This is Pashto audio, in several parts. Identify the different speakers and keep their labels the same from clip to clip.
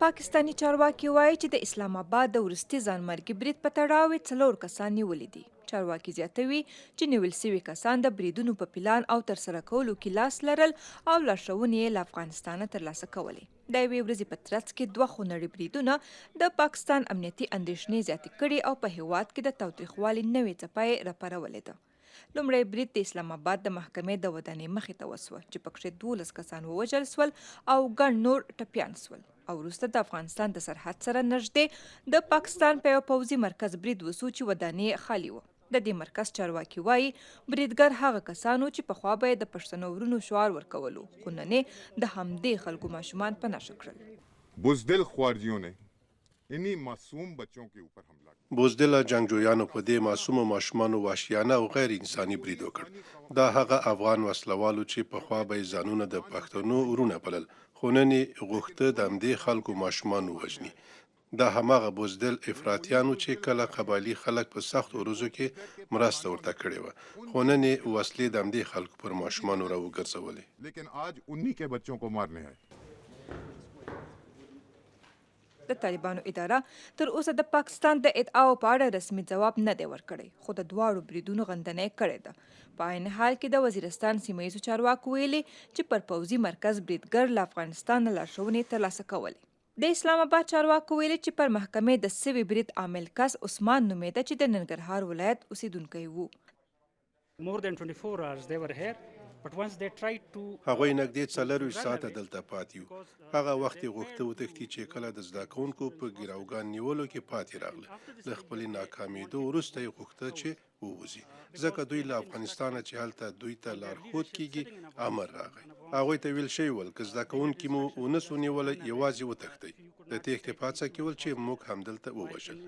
Speaker 1: پاکستاني چارواکي وایي چې د اسلام اباد د وروستي ځانمرګي برید په تړاو یې 4 کسان نیولي دي. چارواکي زیاتوي چې نیول سوي کسان د بریدونو په پلان او ترسره کولو کې لاس لرل او لارښوونې یې له افغانستانه ترلاسه کولې. د یوې ورځې په ترڅ کې 2 خونړي بریدونه د پاکستان امنیتي اندېښنې زیاتې کړي او په هیواد کې د تاوتریخوالي نوې څپه یې راپارولې ده. لومړی برید د اسلام اباد د محکمې د ودانۍ مخې ته وسوه چې پکښې 12 کسان ووژل سول او ګڼ نور ټپیان سول. او وروسته د افغانستان د سرحد سره نږدې د پاکستان په یو پوځي مرکز برید وسو چې ودانۍ خالي وه. د دې مرکز چارواکي وایي بریدګر هغه کسانو چې پخوا به یې د پښتنو ورونو شعار ورکولو، خو نن یې د همدې خلکو ماشومان په نښه کړل.
Speaker 2: بزدل خواریوں نے انہی معصوم بچوں کے اوپر حملہ کیا.
Speaker 3: بزدله جنگجویانو په دې معصومو ماشومانو وحشیانه او غیر انساني برید وکړ. دا هغه افغان وسلوالو چې پخوا به یې ځانونه د پښتنو ورونه بلل، خو نن یې غوښته د همدې خلکو ماشومان ووژني. دا هماغه بزدل افراطیانو چې کله قبایلي خلک په سختو ورځو کې مرسته ورته کړې وه، خو نن یې وسلې د همدې خلکو پر ماشومانو راوګرځولې.
Speaker 2: لیکن آج انہی کے بچوں کو مارنے آئے.
Speaker 1: د طالبانو اداره تر اوسه د پاکستان د ادعاو په اړه رسمي ځواب نه دی ورکړی، خو د دواړو بریدونو غندنه یې کړې ده. په عین حال کې د وزیرستان سیمه ییزو چارواکو ویلي چې پر پوځي مرکز بریدګر له افغانستانه لارښوونې ترلاسه کولې. د اسلام آباد چارواکو ویلي چې پر محکمې د سوي برید عامل کس عثمان نومیده چې د ننګرهار ولایت اوسیدونکی وو.
Speaker 3: هغوی نږدې 24 ساعته دلته پاتې وو. هغه وخت یې غوښته وتښتي چې کله د زده کوونکو په ګیراوګان نیولو کې پاتې راغله. له خپلې ناکامېدو وروسته یې غوښته چې ووځي، ځکه دوی له افغانستانه چې هلته دوی ته لارښود کیږي امر راغی. هغوی ته ویل شوي ول که زده کوونکي مو ونه سو نیولی یوازې وتښتئ. د تېښتې په هڅه کې ول چې موږ همدلته ووژل.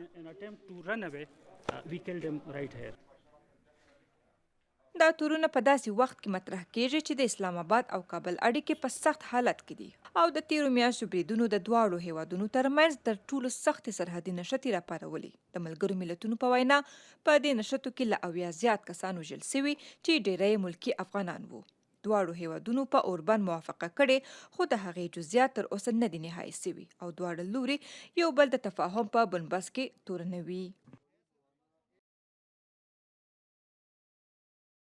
Speaker 1: دا تورونه په داسې وخت کې مطرح کیږي چې د اسلام آباد او کابل اړیکې په سخت حالت کې دي او د تیرو میاشتو بریدونو د دواړو هیوادونو ترمنځ تر ټولو سختې سرحدي نښتې راپارولې. د ملګرو ملتونو په وینا په دې نښتو کې له 80 زیات کسان وژل سوي چې ډیری ملکي افغانان وو. دواړو هیوادونو په اوربند موافقه کړې، خو د هغې جزئیات تر اوسه نه دي نهایي سوي او دواړه لوري یو بل د تفاهم په بنبست کې تورنوي.